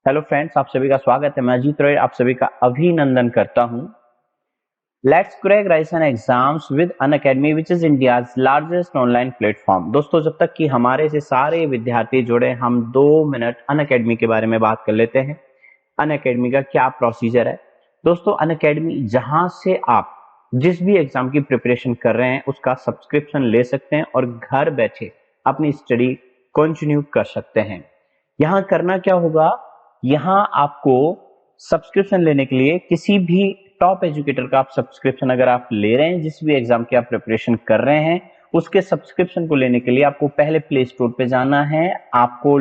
Hello friends, आप सभी का स्वागत है। मैं अजीत रॉय आप सभी का अभिनंदन करता हूं। Let's crack risen exams with Unacademy which is India's largest online platform. दोस्तों, जब तक कि हमारे से सारे विद्यार्थी जुड़े, हम 2 मिनट अनअकैडमी के बारे में बात कर लेते हैं। अनअकैडमी का क्या प्रोसीजर है दोस्तों? अनअकैडमी जहां से आप जिस भी एग्जाम की प्रिपरेशन कर रहे हैं उसका सब्सक्रिप्शन ले सकते हैं और घर बैठे अपनी स्टडी कंटिन्यू कर सकते हैं। यहाँ करना क्या होगा? यहाँ आपको सब्सक्रिप्शन लेने के लिए किसी भी टॉप एजुकेटर का आप सब्सक्रिप्शन अगर आप ले रहे हैं, जिस भी एग्जाम की आप प्रिपरेशन कर रहे हैं, उसके सब्सक्रिप्शन को लेने के लिए आपको पहले प्ले स्टोर पे जाना है। आपको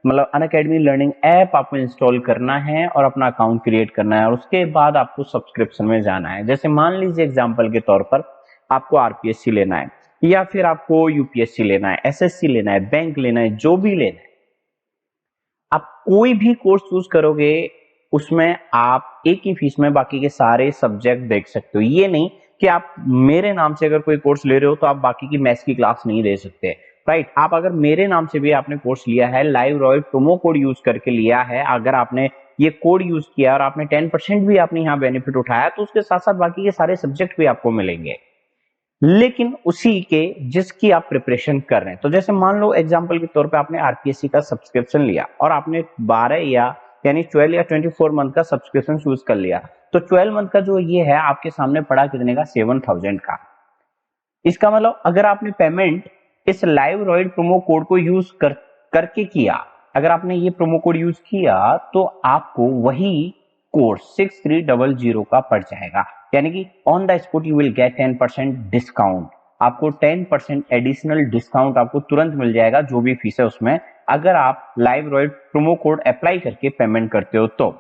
अनअकैडमी लर्निंग ऐप आपको इंस्टॉल करना है और अपना अकाउंट क्रिएट करना है और उसके बाद आपको सब्सक्रिप्शन में जाना है। जैसे मान लीजिए एग्जाम्पल के तौर पर आपको आरपीएससी लेना है या फिर आपको यूपीएससी लेना है, एसएससी लेना है, बैंक लेना है, जो भी लेना है, आप कोई भी कोर्स चूज करोगे उसमें आप एक ही फीस में बाकी के सारे सब्जेक्ट देख सकते हो। ये नहीं कि आप मेरे नाम से अगर कोई कोर्स ले रहे हो तो आप बाकी की मैथ्स की क्लास नहीं दे सकते, राइट? आप अगर मेरे नाम से भी आपने कोर्स लिया है, live Roy promo code use करके लिया है, अगर आपने ये कोड यूज किया और आपने 10% भी आपने यहाँ बेनिफिट उठाया, तो उसके साथ साथ बाकी के सारे सब्जेक्ट भी आपको मिलेंगे, लेकिन उसी के जिसकी आप प्रिपरेशन कर रहे हैं। तो जैसे मान लो एग्जांपल के तौर पे आपने आरपीएससी का सब्सक्रिप्शन लिया और आपने 12 यानी 12 या 24 मंथ का सब्सक्रिप्शन चूज कर लिया, तो 12 मंथ का जो ये है आपके सामने पड़ा कितने का? 7000 का। इसका मतलब अगर आपने पेमेंट इस लाइव रॉयड प्रोमो कोड को यूज करके किया, अगर आपने ये प्रोमो कोड यूज किया तो आपको वही कोर्स 6300 का पड़ जाएगा। यानी कि on the spot you will get 10% discount. आपको 10% एडिशनल डिस्काउंट आपको तुरंत मिल जाएगा, जो भी फीस है उसमें, अगर आप लाइव रॉयड प्रोमो कोड अप्लाई करके पेमेंट करते हो। तो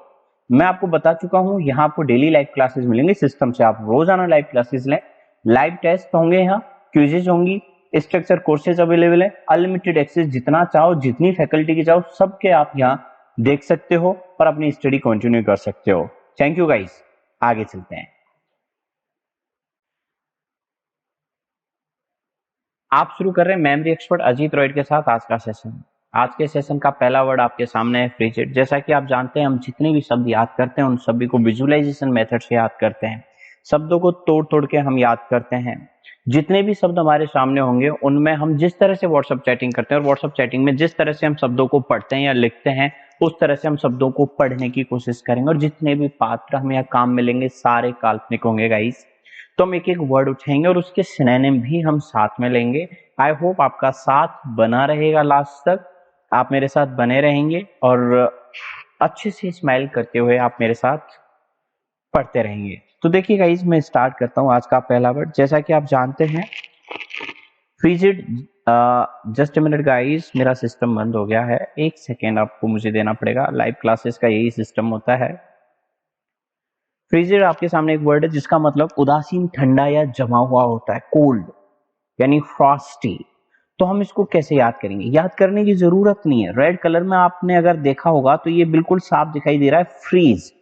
मैं आपको बता चुका हूं, यहाँ आपको डेली लाइव क्लासेस मिलेंगे सिस्टम से, आप रोजाना लाइव क्लासेस लें, लाइव टेस्ट होंगे, यहाँ क्विजेज होंगी, स्ट्रक्चर कोर्सेज अवेलेबल है, अनलिमिटेड एक्सेस, जितना चाहो जितनी फैकल्टी की चाहो सबके आप यहाँ देख सकते हो और अपनी स्टडी कंटिन्यू कर सकते हो। थैंक यू गाइस, आगे चलते हैं। आप शुरू कर रहे हैं मेमोरी एक्सपर्ट अजीत रॉय के साथ आज का सेशन। आज के सेशन का पहला वर्ड आपके सामने है फ्रिजिड। जैसा कि आप जानते हैं, हम जितने भी शब्द याद करते हैं उन सभी को विजुअलाइजेशन मेथड से याद करते हैं। शब्दों को तोड़ तोड़ के हम याद करते हैं। जितने भी शब्द हमारे सामने होंगे उनमें हम जिस तरह से व्हाट्सएप चैटिंग करते हैं और व्हाट्सएप चैटिंग में जिस तरह से हम शब्दों को पढ़ते हैं या लिखते हैं, उस तरह से हम शब्दों को पढ़ने की कोशिश करेंगे और जितने भी पात्र हमें यहाँ काम मिलेंगे सारे काल्पनिक होंगे गाइस। तो हम एक एक वर्ड उठाएंगे और उसके सिनोनिम भी हम साथ में लेंगे। आई होप आपका साथ बना रहेगा लास्ट तक, आप मेरे साथ बने रहेंगे और अच्छे से स्माइल करते हुए आप मेरे साथ पढ़ते रहेंगे। तो देखिए गाइस, मैं स्टार्ट करता हूं आज का पहला वर्ड। जैसा कि आप जानते हैं frigid, just a minute guys, मेरा सिस्टम बंद हो गया है, एक सेकेंड आपको मुझे देना पड़ेगा। लाइव क्लासेस का यही सिस्टम होता है। फ्रीजिड आपके सामने एक वर्ड है जिसका मतलब उदासीन, ठंडा या जमा हुआ होता है, कोल्ड यानी फ्रॉस्टी। तो हम इसको कैसे याद करेंगे? याद करने की जरूरत नहीं है। रेड कलर में आपने अगर देखा होगा तो ये बिल्कुल साफ दिखाई दे रहा है, फ्रीज,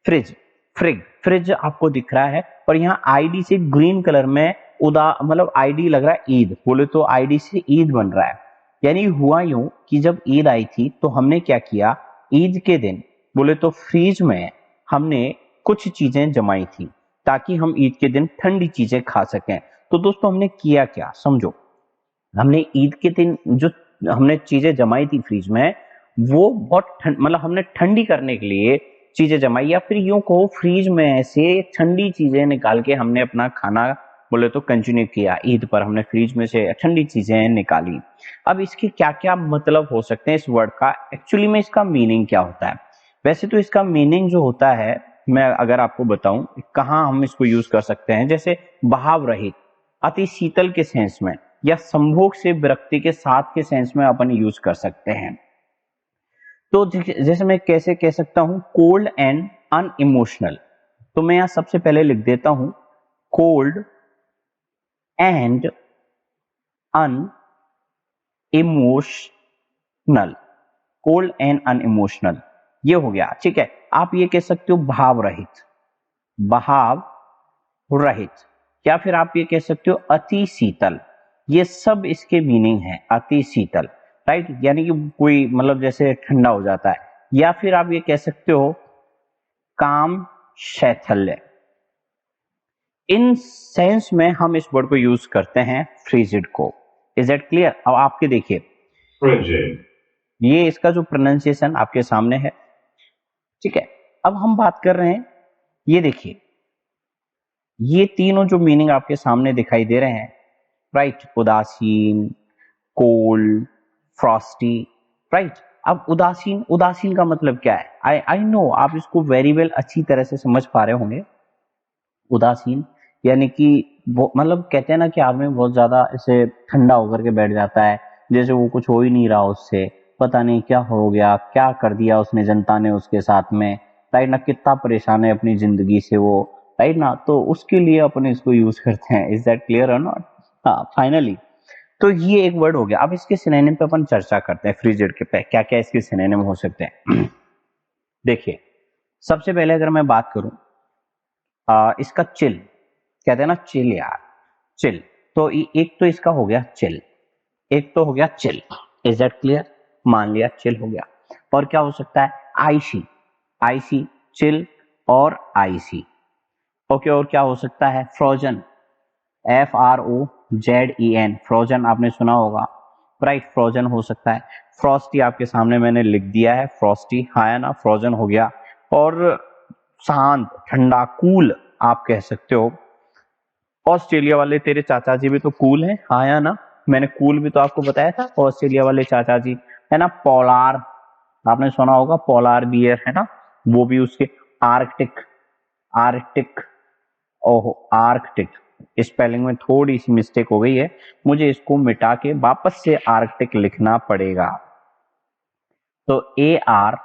फ्रिज, फ्रिग, फ्रिज आपको दिख रहा है। और यहाँ आईडी से ग्रीन कलर में आईडी लग रहा है ईद, बोले तो आईडी से ईद बन रहा है। यानी हुआ यूं कि जब ईद आई थी तो हमने क्या किया, ईद के दिन बोले तो फ्रीज में हमने कुछ चीजें जमाई थी ताकि हम ईद के दिन ठंडी चीजें खा सकें। तो दोस्तों हमने किया क्या, समझो। हमने ईद के दिन जो हमने चीजें जमाई थी फ्रीज में, वो बहुत हमने ठंडी करने के लिए चीजें जमाई, या फिर यूं कहो फ्रीज में से ठंडी चीजें निकाल के हमने अपना खाना बोले तो कंटिन्यू किया। ईद पर हमने फ्रीज में से ठंडी चीजें निकाली। अब इसके क्या क्या मतलब हो सकते हैं इस वर्ड का, एक्चुअली में इसका मीनिंग क्या होता है? वैसे तो इसका मीनिंग जो होता है, मैं अगर आपको बताऊं कहाँ हम इसको यूज कर सकते हैं, जैसे भाव रहित, अति शीतल के सेंस में, या संभोग से विरक्ति के साथ के सेंस में अपन यूज कर सकते हैं। तो जैसे मैं कैसे कह सकता हूं, कोल्ड एंड अनइमोशनल। तो मैं यहां सबसे पहले लिख देता हूं cold and unemotional, cold and unemotional, ये हो गया, ठीक है। आप ये कह सकते हो भाव रहित, भाव रहित, या फिर आप ये कह सकते हो अति शीतल। ये सब इसके मीनिंग है, अति शीतल, राइट? यानी कि कोई जैसे ठंडा हो जाता है, या फिर आप ये कह सकते हो काम शैथल्य। इन सेंस में हम इस वर्ड को यूज करते हैं फ्रीजिड को। Is that clear? अब आपके देखिए frigid, ये इसका जो प्रोनाउंसिएशन आपके सामने है, ठीक है। अब हम बात कर रहे हैं, ये देखिए ये तीनों जो मीनिंग आपके सामने दिखाई दे रहे हैं, राइट, उदासीन, कोल्ड, फ्रॉस्टी, राइट। अब उदासीन, उदासीन का मतलब क्या है? आई आई नो आप इसको वेरी वेल अच्छी तरह से समझ पा रहे होंगे। उदासीन यानी कि वो मतलब कहते हैं ना कि आदमी बहुत ज्यादा ऐसे ठंडा होकर के बैठ जाता है, जैसे वो कुछ हो ही नहीं रहा उससे, पता नहीं क्या हो गया, क्या कर दिया उसने, जनता ने उसके साथ में, राइट ना, कितना परेशान है अपनी जिंदगी से वो, राइट ना, तो उसके लिए अपन इसको यूज करते हैं। इज दैट क्लियर और नॉट? हाँ, फाइनली तो ये एक वर्ड हो गया। अब इसके सिनोनिम पे अपन चर्चा करते हैं, फ्रिजिड के पे क्या क्या इसके सिनोनिम हो सकते हैं। देखिए सबसे पहले अगर मैं बात करूं इसका चिल, कहते हैं ना चिल यार, चिल, तो एक तो इसका हो गया चिल, एक तो हो गया चिल। Is that clear? मान लिया चिल हो गया। और क्या हो सकता है? आईसी, आईसी, चिल और आईसी। ओके, और क्या हो सकता है? फ्रोजन, FROZEN, फ्रोजन आपने सुना होगा, राइट, फ्रोजन हो सकता है। फ्रॉस्टी आपके सामने मैंने लिख दिया है, फ्रॉस्टी, हाँ है ना, फ्रोजन हो गया। और शांत, ठंडा, कूल आप कह सकते हो। ऑस्ट्रेलिया वाले तेरे चाचा जी भी तो कूल हैं, हाँ या ना, मैंने कूल भी तो आपको बताया था, ऑस्ट्रेलिया वाले चाचा जी, है ना। पोलार आपने सुना होगा, पोलार बियर, है ना, वो भी उसके। आर्कटिक, आर्कटिक, ओहो आर्कटिक, स्पेलिंग में थोड़ी सी मिस्टेक हो गई है, मुझे इसको मिटा के वापस से आर्कटिक लिखना पड़ेगा। तो ARCTIC,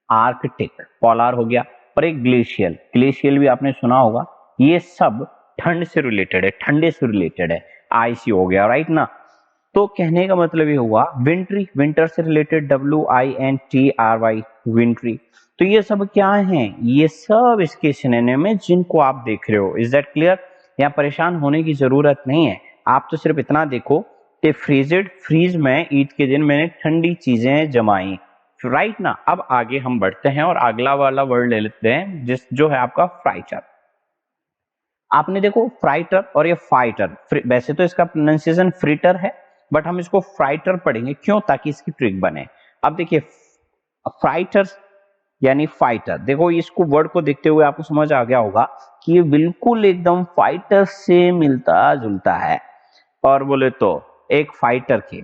आर्कटिक, पोलार हो गया। और एक ग्लेशियल, ग्लेशियल भी आपने सुना होगा, ये सब ठंड से रिलेटेड है, ठंडे से रिलेटेड है। आईसी हो गया, राइट ना। तो कहने का मतलब ये हुआ विंट्री, विंटर से रिलेटेड, WINTRY, विंट्री। तो ये सब क्या है? ये सब इसके सिनोनिम है जिनको आप देख रहे हो। Is that clear? यहाँ परेशान होने की जरूरत नहीं है, आप तो सिर्फ इतना देखो कि फ्रीजेड, फ्रीज में ईद के दिन मैंने ठंडी चीजें जमाई, राइट ना। अब आगे हम बढ़ते हैं और अगला वाला वर्ड ले लेते हैं, जिस जो है आपका फ्राइटर। आपने देखो फ्राइटर और ये फाइटर, वैसे तो इसका प्रोनाउंसिएशन फ्रीटर है, बट हम इसको फ्राइटर पढ़ेंगे, क्यों? ताकि इसकी ट्रिक बने। अब देखिए फ्राइटर यानी फाइटर, देखो इसको वर्ड को देखते हुए आपको समझ आ गया होगा कि ये बिल्कुल एकदम फाइटर से मिलता जुलता है। और बोले तो एक फाइटर के,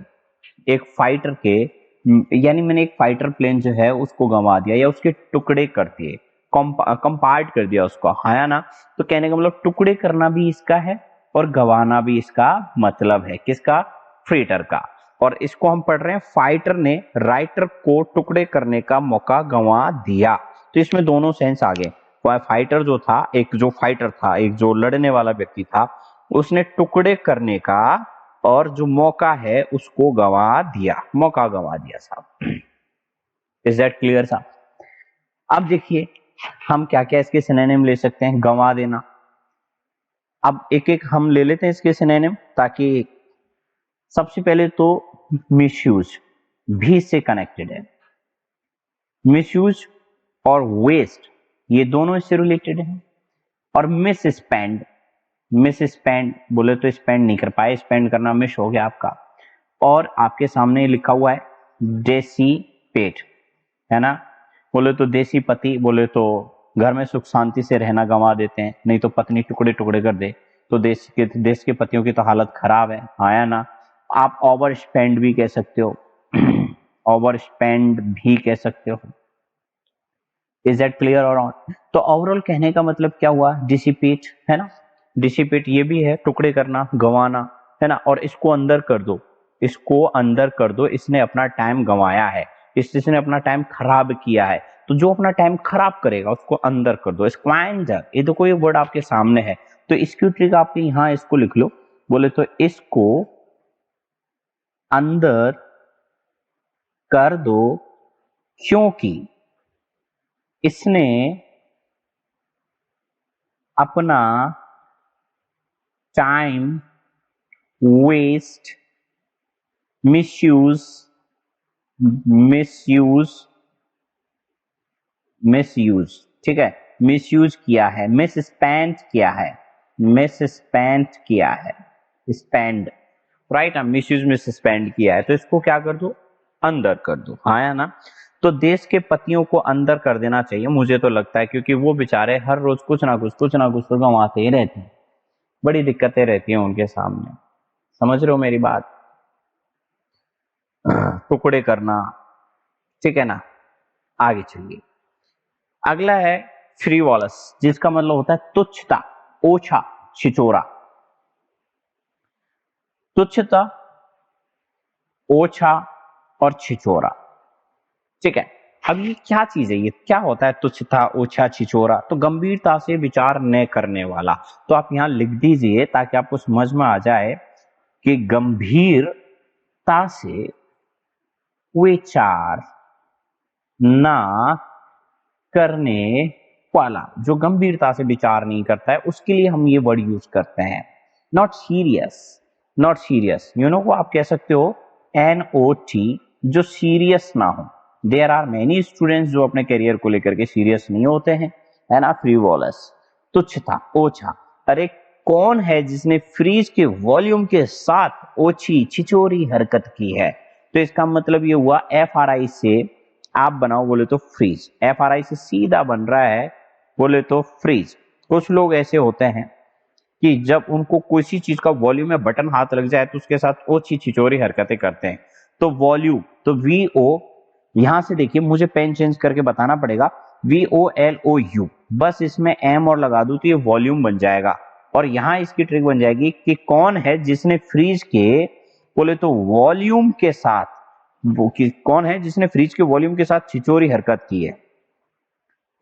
एक फाइटर के यानी मैंने एक फाइटर प्लेन जो है उसको गंवा दिया या उसके टुकड़े कर दिए, कंपार्ट कर दिया उसको, हाँ ना। तो कहने का मतलब टुकड़े करना भी इसका है और गंवाना भी इसका मतलब है, किसका? फ्रीटर का। और इसको हम पढ़ रहे हैं, फाइटर ने राइटर को टुकड़े करने का मौका गंवा दिया। तो इसमें दोनों सेंस आ गए। फाइटर जो था, एक जो फाइटर था, एक जो लड़ने वाला व्यक्ति था, उसने टुकड़े करने का और जो मौका है उसको गंवा दिया, मौका गंवा दिया साहब। इज दैट क्लियर साहब? अब देखिए हम क्या क्या इसके सिनोनिम ले सकते हैं। गंवा देना, अब एक एक हम ले लेते हैं इसके सिनोनिम, ताकि सबसे पहले तो मिसयूज, भी से कनेक्टेड है। मिसयूज और वेस्ट ये दोनों इससे रिलेटेड हैं। और मिस स्पेंड, मिस स्पेंड बोले तो स्पेंड नहीं कर पाए, स्पेंड करना मिस हो गया आपका। और आपके सामने लिखा हुआ है देसी पेट, है ना, बोले तो देसी पति, बोले तो घर में सुख शांति से रहना गंवा देते हैं, नहीं तो पत्नी टुकड़े टुकड़े कर दे, तो देश के पतियों की तो हालत खराब है, आया ना। आप ओवर स्पेंड भी कह सकते हो, ओवर स्पेंड भी कह सकते हो। इज दैट क्लियर और नॉट? तो ओवरऑल कहने का मतलब क्या हुआ? डिसिपेट, है ना, डिसिपेट ये भी है टुकड़े करना, गंवाना, है ना। और इसको अंदर कर दो, इसको अंदर कर दो, इसने अपना टाइम गंवाया है, इसने अपना टाइम खराब किया है, तो जो अपना टाइम खराब करेगा उसको अंदर कर दो। स्क्वांजर, ये तो कोई वर्ड आपके सामने है, तो इसकी ट्रिक आप यहां इसको लिख लो, बोले तो इसको अंदर कर दो क्योंकि इसने अपना time waste, misuse misuse, misuse, ठीक है, मिसयूज किया है, मिसस्पेंड किया है, मिसस्पेंड किया है, स्पेंड, राइट ना, मिसयूज मिसस्पेंड किया है, तो इसको क्या कर दो, अंदर कर दो, हाँ या ना। तो देश के पतियों को अंदर कर देना चाहिए, मुझे तो लगता है, क्योंकि वो बेचारे हर रोज कुछ ना कुछ तो कमाते ही रहते हैं, बड़ी दिक्कतें रहती हैं उनके सामने, समझ रहे हो मेरी बात, टुकड़े करना, ठीक है ना। आगे चलिए, अगला है फ्रीवॉलस, जिसका मतलब होता है तुच्छता, ओछा, छिचोरा, तुच्छता, ओछा और छिचोरा, ठीक है। अब ये क्या चीज है, ये क्या होता है तुच्छता, ओछा, छिचोरा, तो गंभीरता से विचार न करने वाला, तो आप यहां लिख दीजिए ताकि आपको समझ में आ जाए कि गंभीरता से विचार ना करने वाला, जो गंभीरता से विचार नहीं करता है उसके लिए हम ये वर्ड यूज करते हैं। Not serious, not serious, you know को आप कह सकते हो NOT, जो सीरियस ना हो। देयर आर मेनी स्टूडेंट्स जो अपने करियर को लेकर के सीरियस नहीं होते हैं, है ना। फ्रीवॉलस, तुच्छता, ओछा, अरे कौन है जिसने फ्रीज के वॉल्यूम के साथ ओछी छिचोरी हरकत की है, तो इसका मतलब ये हुआ FRI से आप बनाओ बोले तो फ्रीज, FRI से सीधा बन रहा है बोले तो फ्रीज। कुछ लोग ऐसे होते हैं कि जब उनको किसी चीज का वॉल्यूम में बटन हाथ लग जाए तो उसके साथ ओछी छिचोरी हरकतें करते हैं। तो वॉल्यूम, तो VO, यहां से देखिए मुझे पेन चेंज करके बताना पड़ेगा, VOLOU, बस इसमें M और लगा दूं तो ये वॉल्यूम बन जाएगा। और यहां इसकी ट्रिक बन जाएगी कि कौन है जिसने फ्रीज के बोले तो वॉल्यूम के साथ, वो कि कौन है जिसने फ्रीज के वॉल्यूम के साथ छिचोरी हरकत की है।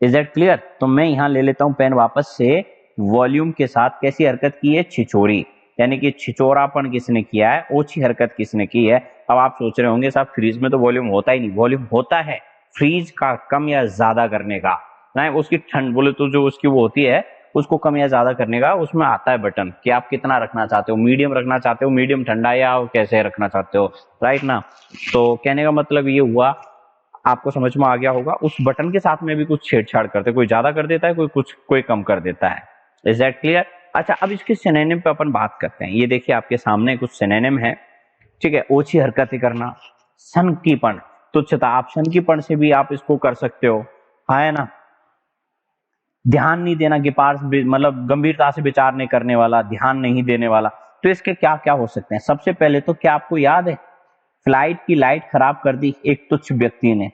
Is that clear? तो मैं यहां ले लेता हूं पेन वापस से, वॉल्यूम के साथ कैसी हरकत की है, छिचोरी, यानी कि छिचोरापन किसने किया है, ओछी हरकत किसने की है। अब आप सोच रहे होंगे साहब फ्रीज में तो वॉल्यूम होता ही नहीं, वॉल्यूम होता है फ्रीज का कम या ज्यादा करने का, ना उसकी ठंड बोले तो जो उसकी वो होती है उसको कम या ज्यादा करने का, उसमें आता है बटन कि आप कितना रखना चाहते हो, मीडियम रखना चाहते हो, मीडियम ठंडा, या कैसे रखना चाहते हो, राइट ना। तो कहने का मतलब ये हुआ, आपको समझ में आ गया होगा, उस बटन के साथ में भी कुछ छेड़छाड़ करते, कोई ज्यादा कर देता है, कोई कुछ, कोई कम कर देता है। Is that clear? अच्छा, अब इसके सिनोनिम पे अपन बात करते हैं। ये देखिए आपके सामने कुछ सिनोनिम है, ठीक है। ओछी हरकतें करना, सनकीपन, तुच्छता, आप सनकीपन से भी आप इसको कर सकते हो, है ना। ध्यान नहीं देना, कि पास मतलब गंभीरता से विचार नहीं करने वाला, ध्यान नहीं देने वाला, तो इसके क्या क्या हो सकते हैं। सबसे पहले तो क्या आपको याद है, फ्लाइट की लाइट खराब कर दी एक तुच्छ व्यक्ति ने,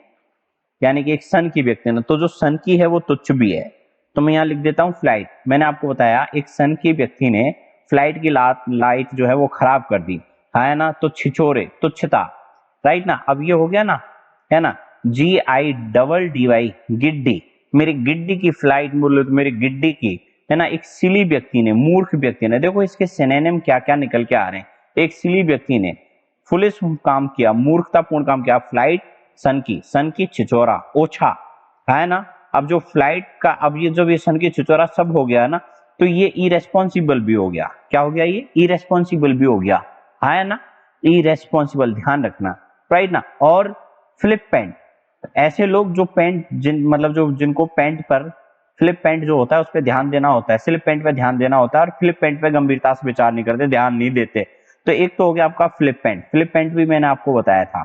यानी कि एक सन की व्यक्ति ने, तो जो सन की है वो तुच्छ भी है, तो मैं यहां लिख देता हूं फ्लाइट। मैंने आपको बताया एक सन की व्यक्ति ने फ्लाइट की लाइट जो है वो खराब कर दी, है ना। तो छिचोरे, तुच्छता, राइट ना। अब ये हो गया ना, है ना। GIDDY, गिड्डी, मेरी गिड्डी की फ्लाइट, बोलो तो मेरी गिड्डी की, है ना। एक सिली व्यक्ति ने, मूर्ख व्यक्ति ने, देखो इसके सिनोनिम क्या क्या निकल के आ रहे हैं। एक सिली व्यक्ति ने फुलिश काम किया, मूर्खतापूर्ण काम किया, फ्लाइट सन की छिचोरा, ओछा, है ना। अब जो फ्लाइट का, अब ये जो ये सन की छिचोरा सब हो गया है ना, तो ये इरेस्पॉन्सिबल भी हो गया। क्या हो गया, ये इरेस्पॉन्सिबल भी हो गया, है ना। इरेस्पॉन्सिबल, ध्यान रखना, राइट ना। और फ्लिप पैंट, ऐसे लोग जो पैंट मतलब जो जिनको पैंट पर फ्लिप पैंट जो होता है उस पर ध्यान देना होता है, स्लिप पैंट पे ध्यान देना होता है, और फ्लिप पैंट पे गंभीरता से विचार नहीं करते, ध्यान नहीं देते। तो एक तो हो गया आपका फ्लिप पैंट, फ्लिप पैंट भी मैंने आपको बताया था,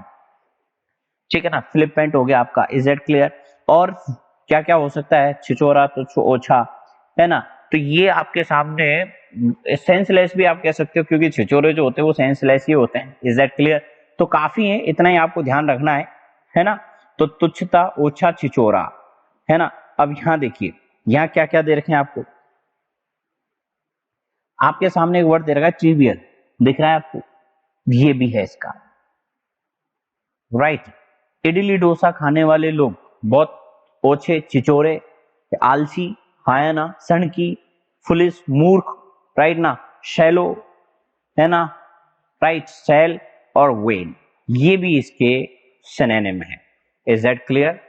ठीक है ना। फ्लिप पैंट हो गया आपका। Is that clear? और क्या क्या हो सकता है, छिचोरा, तो ओछा, है ना। तो ये आपके सामने सेंसलेस भी आप कह सकते हो, क्योंकि छिचोरे जो होते हैं वो सेंसलेस ही होते हैं। Is that clear? तो काफी है, इतना ही आपको ध्यान रखना है ना। तो तुच्छता, ओछा, छिचोरा, है ना। अब यहां देखिए, यहां क्या क्या दे रखे हैं आपको, आपके सामने एक वर्ड दे रखा है ट्रिवियल, दिख रहा है आपको, ये भी है इसका, राइट। इडली डोसा खाने वाले लोग बहुत ओछे, छिचोरे, आलसी, है ना, सनकी, फुलिश, मूर्ख, राइट ना, शैलो, है ना, राइट, सेल और वेन, ये भी इसके सिनोनिम है। Is that clear?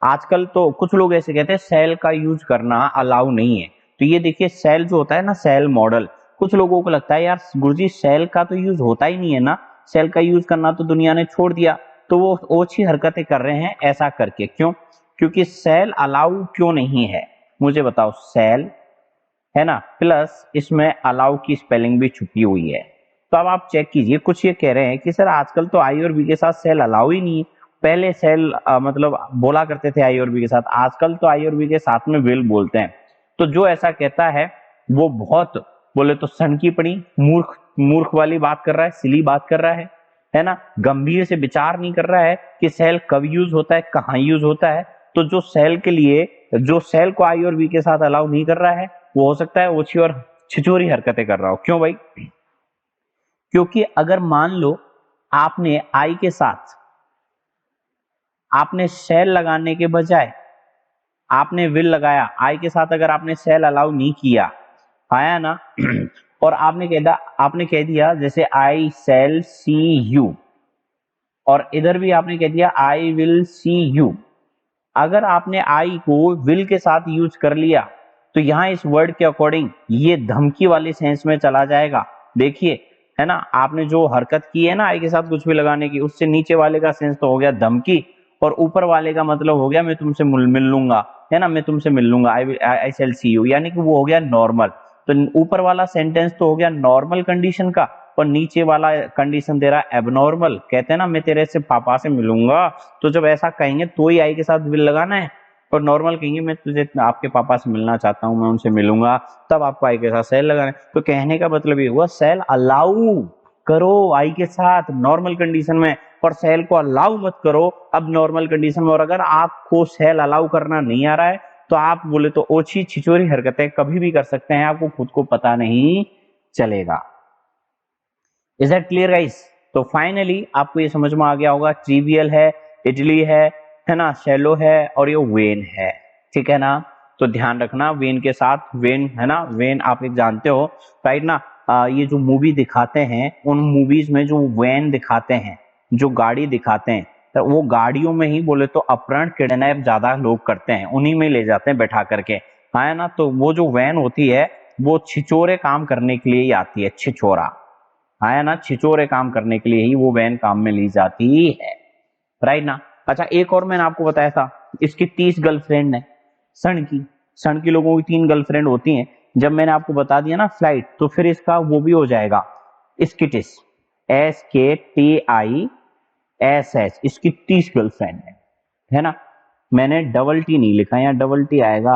आजकल तो कुछ लोग ऐसे कहते हैं सेल का यूज करना अलाउ नहीं है, तो ये देखिए सेल जो होता है ना, सेल मॉडल, कुछ लोगों को लगता है यार गुरुजी सेल का तो यूज होता ही नहीं है ना, सेल का यूज करना तो दुनिया ने छोड़ दिया, तो वो ओछी हरकतें कर रहे हैं ऐसा करके। क्यों? क्योंकि सेल अलाउ क्यों नहीं है, मुझे बताओ। सेल है ना, प्लस इसमें अलाउ की स्पेलिंग भी छुपी हुई है। तो अब आप चेक कीजिए, कुछ ये कह रहे हैं कि सर आजकल तो आई और बी के साथ सेल अलाउ ही नहीं है। पहले सेल मतलब बोला करते थे आई और बी के साथ, आजकल तो आई और बी के साथ में विल बोलते हैं। तो जो ऐसा कहता है वो बहुत बोले तो सनकीपणी, मूर्ख मूर्ख वाली बात कर रहा है, सिली बात कर रहा है ना। गंभीर से विचार नहीं कर रहा है कि सेल कब यूज होता है, कहाँ यूज होता है। तो जो सेल के लिए, जो सेल को आई और बी के साथ अलाउ नहीं कर रहा है, वो हो सकता है ओछी और छिछोरी हरकतें कर रहा हो। क्यों भाई? क्योंकि अगर मान लो आपने आई के साथ आपने सेल लगाने के बजाय आपने विल लगाया, आई के साथ अगर आपने सेल अलाउ नहीं किया, आया ना और आपने कह दिया जैसे आई सेल सी यू, और इधर भी आपने कह दिया आई विल सी यू। अगर आपने आई को विल के साथ यूज कर लिया तो यहां इस वर्ड के अकॉर्डिंग ये धमकी वाले सेंस में चला जाएगा। देखिए, है ना, आपने जो हरकत की है ना आई के साथ कुछ भी लगाने की, उससे नीचे वाले का सेंस तो हो गया धमकी, और ऊपर वाले का मतलब हो गया मैं तुमसे मिल लूंगा, है ना, मैं तुमसे मिल लूंगा, आई शैल सी यू, यानी कि वो हो गया नॉर्मल। तो ऊपर वाला सेंटेंस तो हो गया नॉर्मल कंडीशन का, और नीचे वाला कंडीशन दे रहा है एबनॉर्मल। कहते हैं ना मैं तेरे से पापा से मिलूंगा, तो जब ऐसा कहेंगे तो ही आई के साथ विल लगाना है, और नॉर्मल कहेंगे मैं तुझे आपके पापा से मिलना चाहता हूं, मैं उनसे मिलूंगा, तब आपको आई के साथ सेल लगाना है। तो कहने का मतलब ये हुआ सेल अलाउ करो आई के साथ नॉर्मल कंडीशन में, और सेल को अलाउ मत करो अब नॉर्मल कंडीशन में। और अगर आपको सेल अलाउ करना नहीं आ रहा है तो आप बोले तो ओछी छिचोरी हरकतें कभी भी कर सकते हैं, आपको खुद को पता नहीं चलेगा। Is that clear guys? तो फाइनली आपको ये समझ में आ गया होगा, ट्रिवियल है, इडली है ना, शैलो है, और ये वेन है, ठीक है ना। तो ध्यान रखना वेन के साथ, वेन है ना, वेन आप एक जानते हो राइट ना। ये जो मूवी दिखाते हैं उन मूवीज में जो वैन दिखाते हैं, जो गाड़ी दिखाते हैं, तो वो गाड़ियों में ही बोले तो अपहरण किडनैप ज्यादा लोग करते हैं, उन्हीं में ले जाते हैं बैठा करके, है ना। तो वो जो वैन होती है वो छिचोरे काम करने के लिए ही आती है, छिचोरा, है ना, छिचोरे काम करने के लिए ही वो वैन काम में ली जाती है, राइट ना। अच्छा, एक और मैंने आपको बताया था, इसकी 30 गर्लफ्रेंड है, सण की लोगों की 3 गर्लफ्रेंड होती हैं। जब मैंने आपको बता दिया ना फ्लाइट, तो फिर इसका वो भी हो जाएगा स्किटिस, SKTISS, इसकी 30 गर्लफ्रेंड है ना। मैंने डबल टी नहीं लिखा, यहाँ डबल टी आएगा,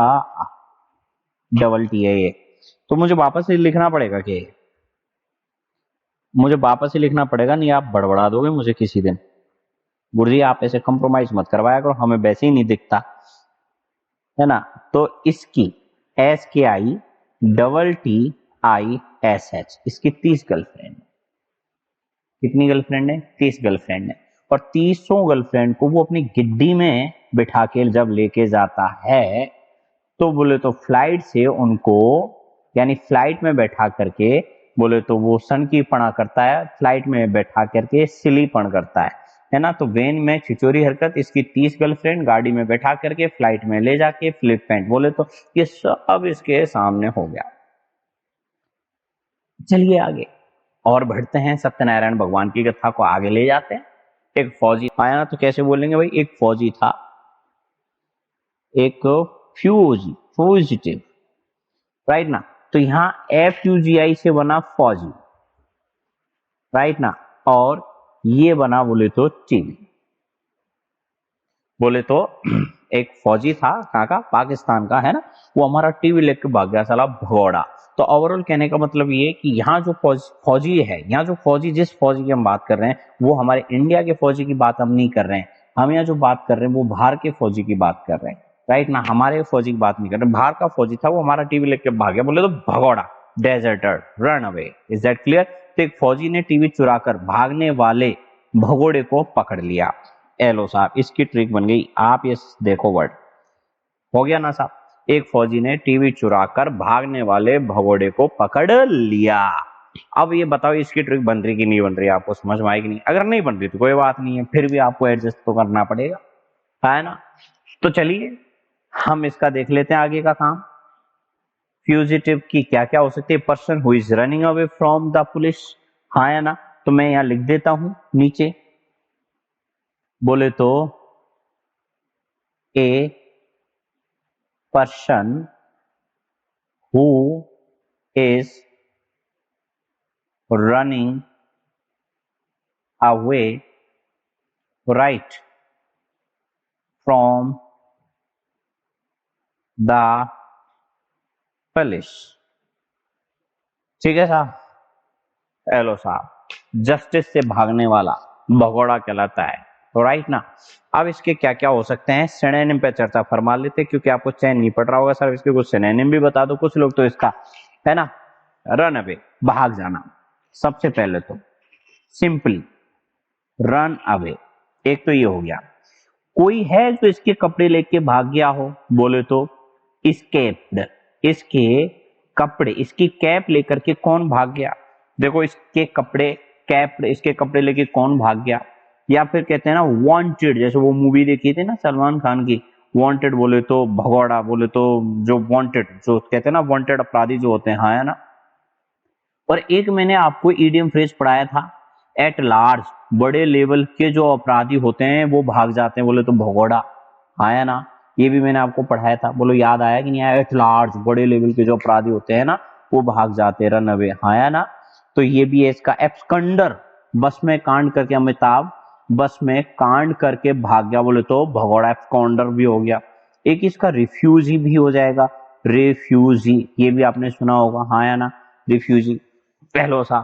डबल टी है ये, तो मुझे वापस से लिखना पड़ेगा कि मुझे वापस से लिखना पड़ेगा, नहीं आप बड़बड़ा दोगे मुझे किसी दिन। गुरुजी आप ऐसे कंप्रोमाइज मत करवाया करो, हमें वैसे ही नहीं दिखता, है ना। तो इसकी SKITTISH, इसकी 30 गर्लफ्रेंड। कितनी गर्लफ्रेंड है? 30 गर्लफ्रेंड है। और 30 गर्लफ्रेंड को वो अपनी गिड्डी में बिठा के जब लेके जाता है, तो बोले तो फ्लाइट से उनको, यानी फ्लाइट में बैठा करके बोले तो वो सन की पढ़ा करता है, फ्लाइट में बैठा करके सिलीपण करता है ना। तो वेन में छिचोरी हरकत, इसकी 30 गर्लफ्रेंड गाड़ी में बैठा करके फ्लाइट में ले जाके फ्लिप पैंट, बोले तो ये सब इसके सामने हो गया। चलिए आगे और बढ़ते हैं, सत्यनारायण भगवान की कथा को आगे ले जाते हैं। एक फौजी आया ना, तो कैसे बोलेंगे भाई, एक फौजी था, एक फ्यूजिटिव, राइट ना। तो यहां FUGI से बना फौजी, राइट ना, और ये बना बोले तो टीवी। बोले तो एक फौजी था, कहाँ का? पाकिस्तान का, है ना। वो हमारा टीवी लेके भाग गया साला भगौड़ा। तो ओवरऑल कहने का मतलब ये कि यहाँ जो फौजी है, यहाँ जो फौजी, जिस फौजी की हम बात कर रहे हैं वो हमारे इंडिया के फौजी की बात हम नहीं कर रहे हैं। हम यहाँ जो बात कर रहे हैं वो बाहर के फौजी की बात कर रहे हैं, राइट ना। हमारे फौजी की बात नहीं कर रहे, बाहर का फौजी था, वो हमारा टीवी लेके भाग गया, बोले तो भगौड़ा, deserter, run away. Is that clear? तो एक फौजी ने टीवी चुराकर भागने वाले भगोड़े को पकड़ लिया। एलो साहब, इसकी ट्रिक बन गई। आप ये देखो, वर्ड हो गया ना साहब, एक फौजी ने टीवी चुराकर भागने वाले भगोड़े को पकड़ लिया। अब ये बताओ इसकी ट्रिक बन रही कि नहीं बन रही, आपको समझ में आएगी नहीं? अगर नहीं बन रही तो कोई बात नहीं है, फिर भी आपको एडजस्ट तो करना पड़ेगा, है ना। तो चलिए हम इसका देख लेते हैं आगे का काम। फ्यूजिटिव की क्या क्या हो सकती है? Person who is running away from the police, हाँ या ना। तो मैं यहाँ लिख देता हूं नीचे, बोले तो a person who is running away right from the police. ठीक है साहब, हेलो साहब, जस्टिस से भागने वाला भगोड़ा कहलाता है, तो राइट ना। अब इसके क्या क्या हो सकते हैं, सिनोनिम पे चर्चा फरमा लेते, क्योंकि आपको चैन नहीं पड़ रहा होगा सर, इसके कुछ सिनोनिम भी बता दो। कुछ लोग तो इसका है ना, रन अवे, भाग जाना। सबसे पहले तो सिंपली रन अवे, एक तो ये हो गया। कोई है जो इसके कपड़े लेके भाग गया हो, बोले तो इस्केप्ड, इसके कपड़े, इसकी कैप लेकर के कौन भाग गया। देखो इसके कपड़े, कैप, इसके कपड़े लेके कौन भाग गया। या फिर कहते हैं ना वांटेड, जैसे वो मूवी देखी थी ना सलमान खान की, वांटेड बोले तो भगौड़ा, बोले तो जो वांटेड, जो कहते हैं ना वांटेड अपराधी जो होते हैं, हाँ है ना। और एक मैंने आपको ईडियम फ्रेज पढ़ाया था, एट लार्ज, बड़े लेवल के जो अपराधी होते हैं वो भाग जाते हैं, बोले तो भगौड़ा, आया ना। ये भी मैंने आपको पढ़ाया था, बोलो याद आया कि नहीं आया। एट लार्ज, बड़े लेवल के जो अपराधी होते हैं ना वो भाग जाते हैं, रन अवे, आया ना। तो ये भी है इसका। एब्सकंडर, बस में कांड करके, अमिताभ बस में कांड करके भाग गया, बोले तो भगौड़ा, एब्सकॉन्डर भी हो गया। एक इसका रिफ्यूजी भी हो जाएगा, रेफ्यूजी, ये भी आपने सुना होगा, हाँ या ना, रिफ्यूजी, पहलो सा।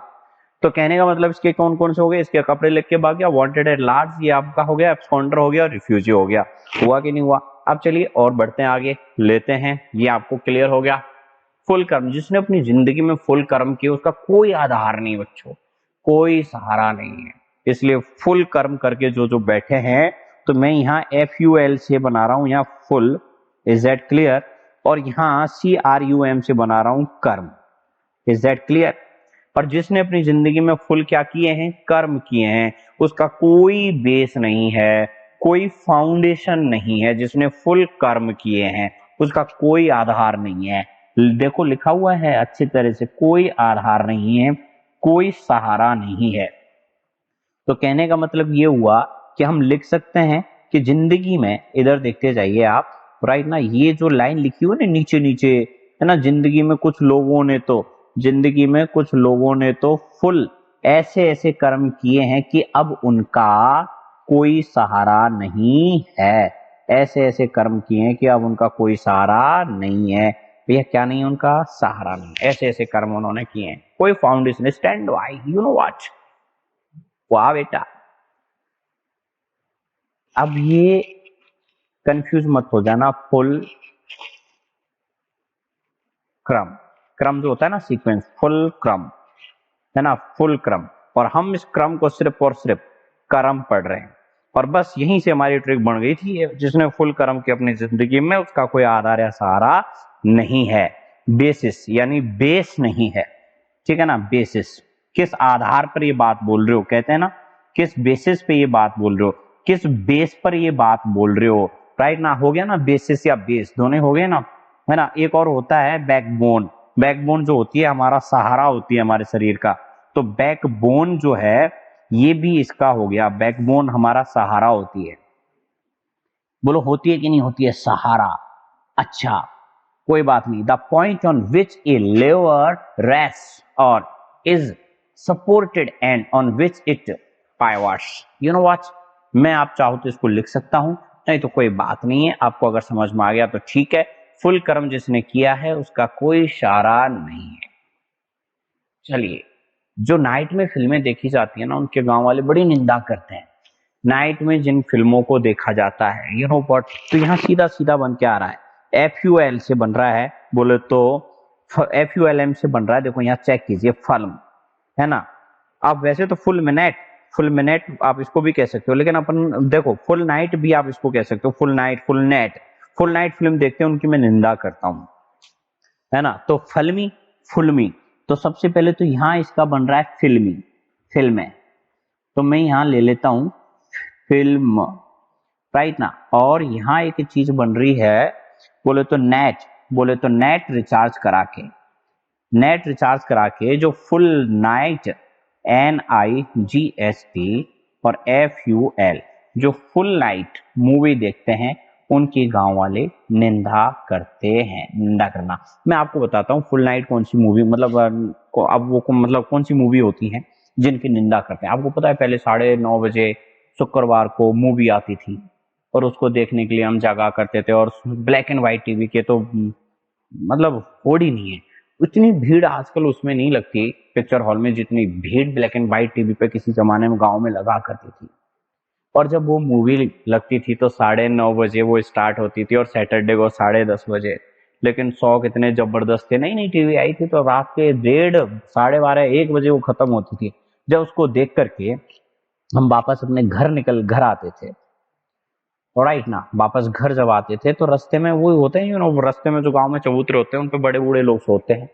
तो कहने का मतलब इसके कौन कौन से हो गए, इसके कपड़े लेके भाग गया, वांटेड एट लार्ज, ये आपका हो गया, एब्सकॉन्डर हो गया, और रिफ्यूजी हो गया। हुआ कि नहीं हुआ। अब चलिए और बढ़ते हैं आगे, लेते हैं, ये आपको क्लियर हो गया। फुल कर्म, जिसने अपनी जिंदगी में फुल कर्म किया उसका कोई आधार नहीं बच्चों, कोई सहारा नहीं है। इसलिए फुल कर्म करके जो जो बैठे हैं, तो मैं यहाँ FUL से बना रहा हूं, यहाँ फुल, इज दैट क्लियर, और यहाँ CRUM से बना रहा हूं कर्म, इज दैट क्लियर। पर जिसने अपनी जिंदगी में फुल क्या किए हैं, कर्म किए हैं, उसका कोई बेस नहीं है, कोई फाउंडेशन नहीं है। जिसने फुल कर्म किए हैं उसका कोई आधार नहीं है। देखो लिखा हुआ है अच्छी तरह से, कोई आधार नहीं है, कोई सहारा नहीं है। तो कहने का मतलब ये हुआ कि हम लिख सकते हैं कि जिंदगी में, इधर देखते जाइए आप, राइट ना, ये जो लाइन लिखी हुई ना नीचे नीचे, है ना, जिंदगी में कुछ लोगों ने तो, जिंदगी में कुछ लोगों ने तो फुल ऐसे ऐसे कर्म किए हैं कि अब उनका कोई सहारा नहीं है। ऐसे ऐसे कर्म किए हैं कि अब उनका कोई सहारा नहीं है। भैया क्या नहीं है, उनका सहारा नहीं, ऐसे ऐसे कर्म उन्होंने किए हैं, कोई foundation, stand by, you know what. वाह बेटा। अब ये कंफ्यूज मत हो जाना, फुल क्रम, क्रम जो होता है ना सीक्वेंस, फुल क्रम, है ना, फुल क्रम। और हम इस क्रम को सिर्फ और सिर्फ कर्म पढ़ रहे हैं, और बस यहीं से हमारी ट्रिक बन गई थी। जिसने फुल कर्म की अपनी जिंदगी में, उसका कोई आधार या सहारा नहीं है, बेसिस यानी बेस नहीं है। ठीक है ना, बेसिस, किस आधार पर ये बात बोल रहे हो, कहते हैं ना किस बेसिस पे ये बात बोल रहे हो, किस बेस पर ये बात बोल रहे हो, राइट ना। हो गया ना, बेसिस या बेस दोनों हो गए ना, है ना। एक और होता है बैकबोन, बैकबोन जो होती है हमारा सहारा होती है हमारे शरीर का। तो बैकबोन जो है ये भी इसका हो गया, बैकबोन हमारा सहारा होती है। बोलो होती है कि नहीं होती है सहारा। अच्छा कोई बात नहीं। The point on which a lever rest or is supported and on which it pivots, you know what. मैं आप चाहो तो इसको लिख सकता हूं, नहीं तो कोई बात नहीं है। आपको अगर समझ में आ गया तो ठीक है। फुल कर्म जिसने किया है उसका कोई सहारा नहीं है। चलिए, जो नाइट में फिल्में देखी जाती है ना, उनके गांव वाले बड़ी निंदा करते हैं नाइट में जिन फिल्मों को देखा जाता है, यू नो व्हाट। तो यहाँ सीधा सीधा बन के आ रहा है, FUL से बन रहा है, बोले तो FULM से बन रहा है। देखो यहाँ चेक कीजिए, फिल्म, है ना। आप वैसे तो फुल मिनट, फुल मिनट आप इसको भी कह सकते हो, लेकिन अपन देखो फुल नाइट भी आप इसको कह सकते हो, full night, full net. Full night film देखते हैं उनकी मैं निंदा करता हूं, है ना। तो फिल्मी, फुलमी, तो सबसे पहले तो यहाँ इसका बन रहा है फिल्मी, फिल्म है। तो मैं यहाँ ले लेता हूं फिल्म, राइट ना। और यहाँ एक चीज बन रही है, बोले तो नेट, बोले तो नेट रिचार्ज करा के, नेट रिचार्ज करा के जो फुल नाइट, NIGHT और FUL, जो फुल नाइट मूवी देखते हैं उनकी गांव वाले निंदा करते हैं। निंदा करना, मैं आपको बताता हूँ फुल नाइट कौन सी मूवी मतलब अब वो मतलब कौन सी मूवी होती है जिनकी निंदा करते हैं। आपको पता है पहले 9:30 बजे शुक्रवार को मूवी आती थी और उसको देखने के लिए हम जागा करते थे, और ब्लैक एंड व्हाइट टीवी के तो मतलब होड़ ही नहीं है। उतनी भीड़ आजकल उसमें नहीं लगती पिक्चर हॉल में जितनी भीड़ ब्लैक एंड व्हाइट टीवी पे किसी जमाने में गांव में लगा करती थी। और जब वो मूवी लगती थी तो 9:30 बजे वो स्टार्ट होती थी और सैटरडे को 10:30 बजे। लेकिन शौक इतने जबरदस्त थे, नई नई टीवी आई थी तो रात के 1:30 12:30 1 बजे वो खत्म होती थी। जब उसको देख करके हम वापस अपने घर आते थे, राइट ना, वापस घर जब आते थे तो रास्ते में वो होते हैं रास्ते में जो गांव में चबूतरे होते हैं उन पे बड़े बूढ़े लोग सोते हैं।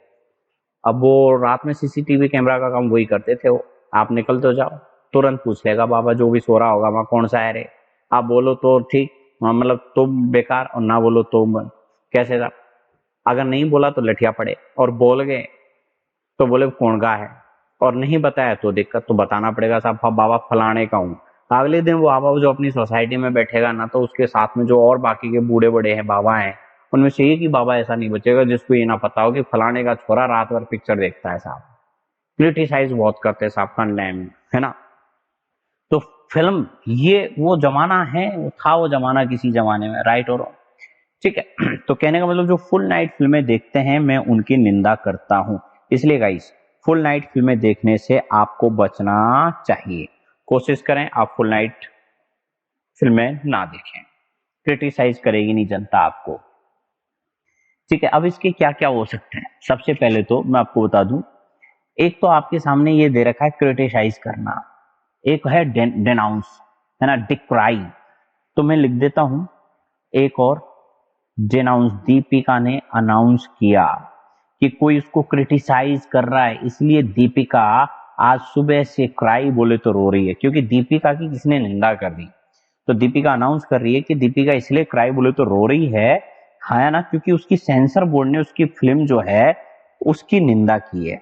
अब वो रात में सीसीटीवी कैमरा का काम वही करते थे। वो आप निकल तो जाओ, तुरंत पूछ लेगा बाबा जो भी सो रहा होगा वहां कौन सा है रे। आप बोलो तो ठीक, मतलब तुम बेकार, और ना बोलो तो कैसे था। अगर नहीं बोला तो लठिया पड़े, और बोल गए तो बोले कौन का है, और नहीं बताया तो दिक्कत, तो बताना पड़ेगा साहब बाबा फलाने का हूँ। अगले दिन वो बाबा जो अपनी सोसाइटी में बैठेगा ना, तो उसके साथ में जो और बाकी के बूढ़े बड़े हैं बाबा हैं, उनमें से एक ही बाबा ऐसा नहीं बचेगा जिसको ये ना पता हो कि फलाने का छोरा रात भर पिक्चर देखता है साहब। क्रिटिसाइज बहुत करते हैं साहब कंडेम, है ना। तो फिल्म ये वो जमाना है, वो था वो जमाना किसी जमाने में, राइट और ठीक है। तो कहने का मतलब जो फुल नाइट फिल्में देखते हैं मैं उनकी निंदा करता हूं। इसलिए गाइस फुल नाइट फिल्में देखने से आपको बचना चाहिए। कोशिश करें आप फुल नाइट फिल्में ना देखें, क्रिटिसाइज करेगी नहीं जनता आपको। ठीक है, अब इसके क्या क्या हो सकते हैं। सबसे पहले तो मैं आपको बता दूं, एक तो आपके सामने ये दे रखा है क्रिटिसाइज करना, एक है डेनाउंस, है ना, डिक्राई। तो मैं लिख देता हूं एक और, डेनाउंस। दीपिका ने अनाउंस किया कि कोई उसको क्रिटिसाइज कर रहा है, इसलिए दीपिका आज सुबह से क्राई बोले तो रो रही है, क्योंकि दीपिका की किसने निंदा कर दी। तो दीपिका अनाउंस कर रही है कि दीपिका इसलिए क्राई बोले तो रो रही है ना, क्योंकि उसकी सेंसर बोर्ड ने उसकी फिल्म जो है उसकी निंदा की है।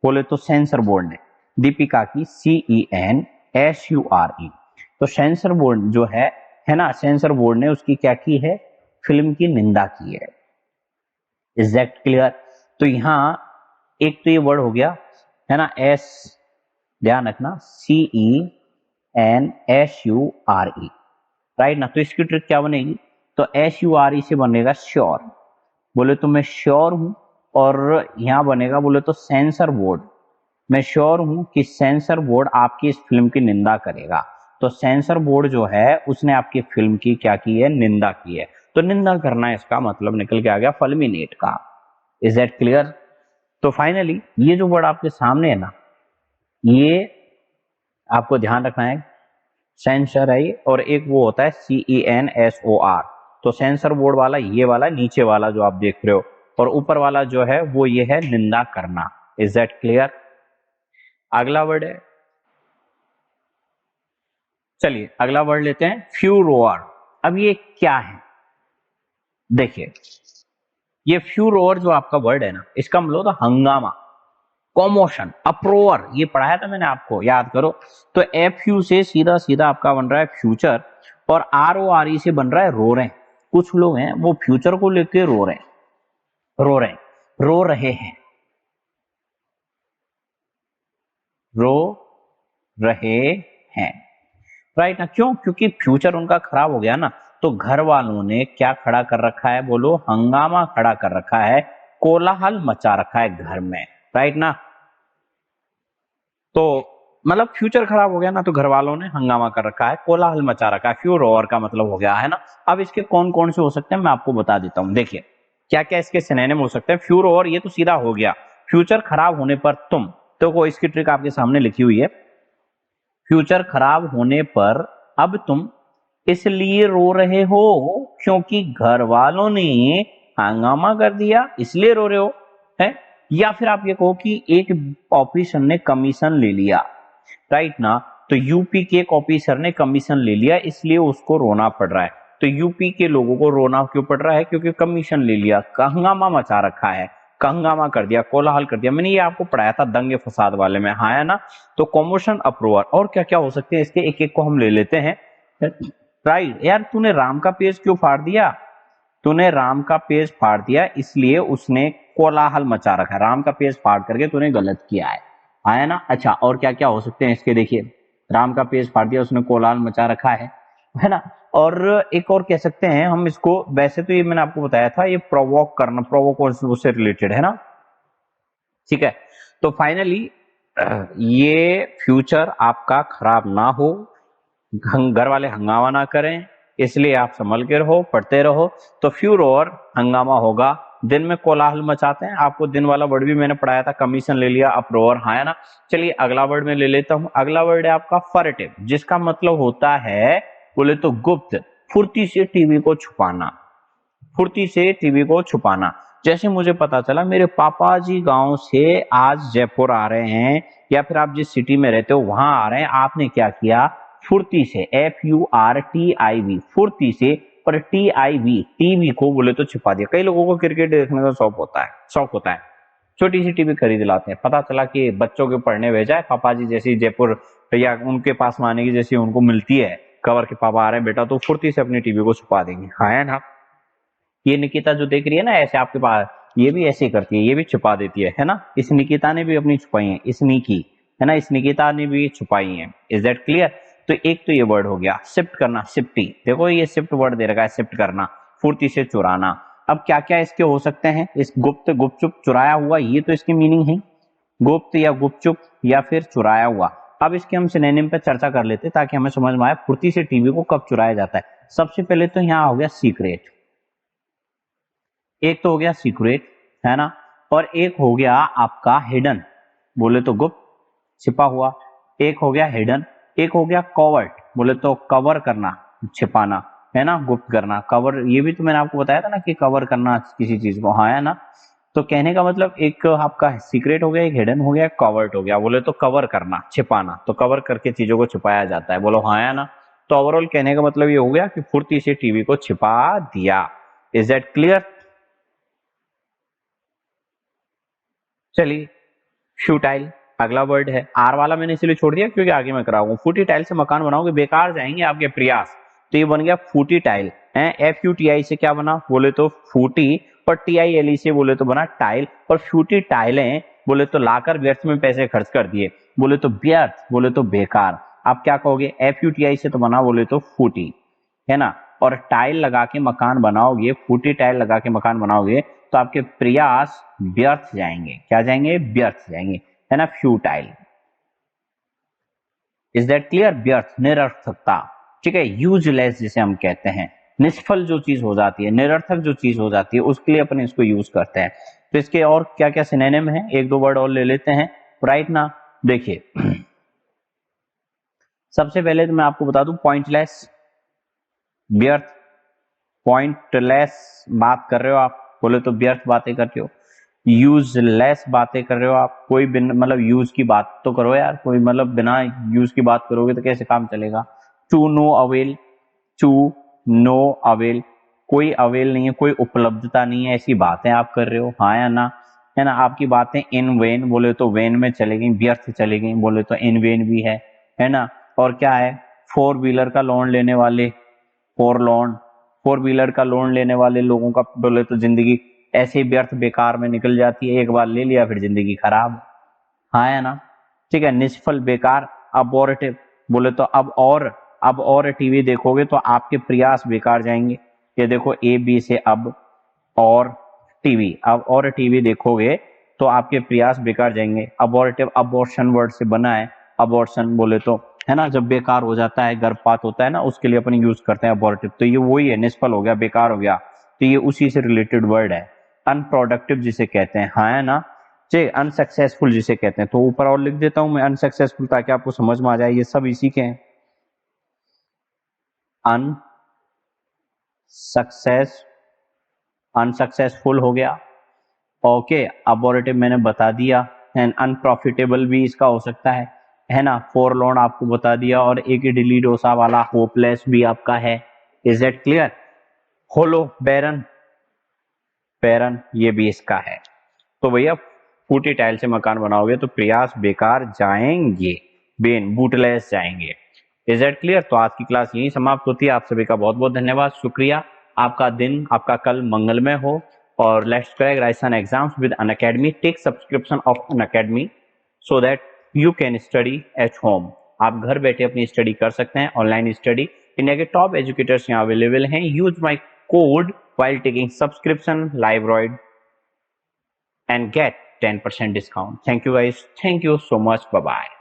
बोले तो सेंसर बोर्ड ने दीपिका की CENSURE, तो सेंसर बोर्ड जो है ना, सेंसर बोर्ड ने उसकी क्या की है, फिल्म की निंदा की है। Is that clear. तो यहां एक तो ये वर्ड हो गया, है ना, एस, ध्यान रखना, CENSURE, राइट ना। तो इसकी ट्रिक क्या बनेगी, तो SURE से बनेगा श्योर, बोले तो मैं श्योर हूं। और यहां बनेगा बोले तो सेंसर बोर्ड, मैं श्योर हूं कि सेंसर बोर्ड आपकी इस फिल्म की निंदा करेगा। तो सेंसर बोर्ड जो है उसने आपकी फिल्म की क्या की है, निंदा की है। तो निंदा करना इसका मतलब निकल के आ गया फल्मिनेट का। Is that clear. तो फाइनली ये जो वर्ड आपके सामने है ना, ये आपको ध्यान रखना है, सेंसर है ये, और एक वो होता है CENSOR। तो सेंसर बोर्ड वाला ये वाला नीचे वाला जो आप देख रहे हो, और ऊपर वाला जो है वो ये है निंदा करना। Is that clear. अगला वर्ड है, चलिए अगला वर्ड लेते हैं, फ्यूरोर। अब ये क्या है, देखिए ये फ्यूरोर जो आपका वर्ड है ना, इसका मतलब होता हंगामा, कॉमोशन, अप्रोवर। ये पढ़ाया था मैंने आपको, याद करो। तो FU से सीधा सीधा आपका बन रहा है फ्यूचर, और RORE से बन रहा है रो रहे। कुछ लोग हैं वो फ्यूचर को लेके रो रहे, रो रहे, रो रहे हैं, रो रहे हैं, राइट ना। क्यों, क्योंकि फ्यूचर उनका खराब हो गया ना। तो घर वालों ने क्या खड़ा कर रखा है, बोलो, हंगामा खड़ा कर रखा है, कोलाहल मचा रखा है घर में, राइट ना। तो मतलब फ्यूचर खराब हो गया ना, तो घर वालों ने हंगामा कर रखा है, कोलाहल मचा रखा है, फ्यूरोर का मतलब हो गया, है ना। अब इसके कौन कौन से हो सकते हैं मैं आपको बता देता हूं। देखिए क्या क्या इसके सिनोनिम हो सकते हैं। फ्यूरोर ये तो सीधा हो गया, फ्यूचर खराब होने पर तुम, तो कोई इसकी ट्रिक आपके सामने लिखी हुई है। फ्यूचर खराब होने पर अब तुम इसलिए रो रहे हो क्योंकि घर वालों ने हंगामा कर दिया, इसलिए रो रहे हो, है। या फिर आप ये कहो कि एक ऑफिसर ने कमीशन ले लिया, राइट ना। तो यूपी के एक ऑफिसर ने कमीशन ले लिया इसलिए उसको रोना पड़ रहा है। तो यूपी के लोगों को रोना क्यों पड़ रहा है, क्योंकि कमीशन ले लिया, हंगामा मचा रखा है, हंगामा कर दिया, कोलाहल कर दिया। मैंने ये आपको पढ़ाया था दंगे फसाद वाले में, हाँ है ना। तो कॉमोशन, अप्रोवर, और क्या क्या हो सकते हैं इसके, एक एक को हम ले लेते हैं। राइट यार, तूने राम का पेज क्यों फाड़ दिया? तूने राम का पेज फाड़ दिया, इसलिए उसने कोलाहल मचा रखा है। राम का पेज फाड़ करके तूने गलत किया है, आया ना। अच्छा, और क्या क्या हो सकते हैं इसके, देखिए, राम का पेज फाड़ दिया, उसने कोलाहल मचा रखा है ना। और एक और कह सकते हैं हम इसको, वैसे तो ये मैंने आपको बताया था, ये प्रोवोक करना, प्रोवोक उससे रिलेटेड है ना, ठीक है। तो फाइनली ये फ्यूचर आपका खराब ना हो, घर वाले हंगामा ना करें, इसलिए आप संभल के रहो, पढ़ते रहो, तो फ्यूर और हंगामा होगा। दिन में कोलाहल मचाते हैं, आपको दिन वाला वर्ड भी मैंने पढ़ाया था, कमीशन ले लिया, अप्रोवर, हाँ है ना। चलिए अगला वर्ड में ले लेता हूं। अगला वर्ड है आपका फर्टिव, जिसका मतलब होता है बोले तो गुप्त, फुर्ती से टीवी को छुपाना, फुर्ती से टीवी को छुपाना। जैसे मुझे पता चला मेरे पापा जी गांव से आज जयपुर आ रहे हैं, या फिर आप जिस सिटी में रहते हो वहां आ रहे हैं, आपने क्या किया, फुर्ती से, FURTIV, फुर्ती से, पर TIV, टीवी को बोले तो छिपा दिया। कई लोगों को क्रिकेट देखने का शौक होता है, छोटी सी टीवी खरीद लाते हैं, पता चला कि बच्चों के पढ़ने भेजा है, पापा जी जैसी जयपुर या उनके पास में आने की जैसी उनको मिलती है खबर के पापा आ रहे हैं बेटा, तो फुर्ती से अपनी टीवी को छुपा देंगे, हाँ है ना। ये निकिता जो देख रही है ना ऐसे आपके पास, ये भी ऐसे ही करती है, ये भी छुपा देती है ना। इस निकिता ने भी अपनी छुपाई है, इस निकी, है ना, इस निकिता ने भी छुपाई है। Is that clear? तो एक तो ये वर्ड हो गया शिफ्ट करना, शिफ्टी, देखो ये शिफ्ट वर्ड दे रखा है, शिफ्ट करना, फुर्ती से चुराना। अब क्या क्या इसके हो सकते हैं, इस गुप्त, गुपचुप, चुराया हुआ, ये तो इसकी मीनिंग है, गुप्त या गुपचुप या फिर चुराया हुआ। अब इसके हम सिनोनिम पे चर्चा कर लेते हैं ताकि हमें समझ में आए फुर्ती से टीवी को कब चुराया जाता है। सबसे पहले तो यहाँ हो गया सीक्रेट, एक तो हो गया सीक्रेट, है ना, और एक हो गया आपका हिडन, बोले तो गुप्त, छिपा हुआ। एक हो गया हिडन, एक हो गया कवर्ट, बोले तो कवर करना, छिपाना, है ना, गुप्त करना, कवर, ये भी तो मैंने आपको बताया था ना कि कवर करना किसी चीज को, हाँ है ना। तो कहने का मतलब एक आपका सीक्रेट हो गया, एक हिडन हो गया, कवर्ट हो गया, बोले तो कवर करना, छिपाना, तो कवर करके चीजों को छिपाया जाता है, बोलो हाँ है ना। तो ओवरऑल कहने का मतलब ये हो गया कि फुर्ती से टीवी को छिपा दिया। Is that clear? चलिए, फ्यूटाइल अगला वर्ड है, आर वाला मैंने इसलिए छोड़ दिया क्योंकि आगे मैं कराऊंगा। फूटी टाइल से मकान बनाओगे, बेकार जाएंगे आपके प्रयास, तो ये बन गया फूटी टाइल है। FUTI से क्या बना, बोले तो फूटी, और TILE से बोले तो बना टाइल, और फ्यूटी टाइलें बोले तो लाकर व्यर्थ में पैसे खर्च कर दिए, बोले तो व्यर्थ, बोले तो बेकार। आप क्या कहोगे, FUTI से तो बना बोले तो फूटी, है ना, और टाइल लगा के मकान बनाओगे, फूटी टाइल लगा के मकान बनाओगे, तो आपके प्रयास व्यर्थ जाएंगे, क्या जाएंगे, व्यर्थ जाएंगे, है ना, फ्यूटाइल। Is that clear? व्यर्थ, निरर्थकता, ठीक है, यूजलेस जिसे हम कहते हैं, निष्फल जो चीज हो जाती है, निरर्थक जो चीज हो जाती है, उसके लिए अपन इसको यूज करते हैं। तो इसके और क्या क्या सिनोनिम है, एक दो वर्ड और ले लेते हैं, राइट ना। देखिए, सबसे पहले तो मैं आपको बता दूं, पॉइंटलेस, व्यर्थ, पॉइंटलेस बात कर रहे हो आप, बोले तो व्यर्थ बातें करते हो। यूजलेस बातें कर रहे हो आप, कोई मतलब यूज की बात तो करो यार, कोई मतलब बिना यूज की बात करोगे तो कैसे काम चलेगा। To no avail, to no avail, कोई अवेल नहीं है, कोई उपलब्धता नहीं है, ऐसी बातें आप कर रहे हो, हाँ या ना, है ना। आपकी बातें इन वेन, बोले तो वेन में चले गई, व्यर्थ चली गई, बोले तो इन वेन भी है ना। और क्या है, फोर व्हीलर का लोन लेने वाले, फोर लोन, फोर व्हीलर का लोन लेने वाले लोगों का बोले तो जिंदगी ऐसे ही व्यर्थ बेकार में निकल जाती है, एक बार ले लिया फिर जिंदगी खराब, हाँ है ना, ठीक है। निष्फल, बेकार, अबॉर्टिव, बोले तो अब और टीवी देखोगे तो आपके प्रयास बेकार जाएंगे। ये देखो, AB से अब और टीवी, अब और टीवी देखोगे तो आपके प्रयास बेकार जाएंगे। अबॉर्टिव, अबॉर्शन वर्ड से बना है, अबॉर्शन बोले तो, है ना, जब बेकार हो जाता है, गर्भपात होता है ना, उसके लिए अपन यूज करते हैं अबॉर्टिव, तो ये वही है, निष्फल हो गया, बेकार हो गया, तो ये उसी से रिलेटेड वर्ड है। अनप्रोडक्टिव जिसे कहते हैं, हाँ है ना, जी, अनसक्सेसफुल जिसे कहते हैं, तो ऊपर और लिख देता हूं मैं अनसक्सेसफुल, ताकि आपको समझ में आ जाए, ये सब इसी के हैं। अनसक्सेस, अनसक्सेसफुल हो गया, ओके, अबॉर्टिव मैंने बता दिया, एंड अनप्रॉफिटेबल भी इसका हो सकता है ना, फोरलॉर्न आपको बता दिया, और एक ही डिली डोसा वाला होपलेस भी आपका है। Is that clear? Hollow, barren, barren ये भी इसका है। तो भैया, फूटी टाइल से मकान बनाओगे तो प्रयास बेकार जाएंगे, बेन, बूटलेस जाएंगे। Is that clear? तो आज की क्लास यही समाप्त होती है। आप सभी का बहुत बहुत धन्यवाद, शुक्रिया। आपका दिन, आपका कल मंगलमय हो। और let's crack Rajasthan exams with Unacademy. Take subscription of Unacademy so that you can study at home. आप घर बैठे अपनी स्टडी कर सकते हैं, ऑनलाइन स्टडी। इंडिया के टॉप एजुकेटर्स यहाँ अवेलेबल हैं। Use my code while taking subscription Liveroid and get 10% discount. Thank you guys. Thank you so much. Bye bye.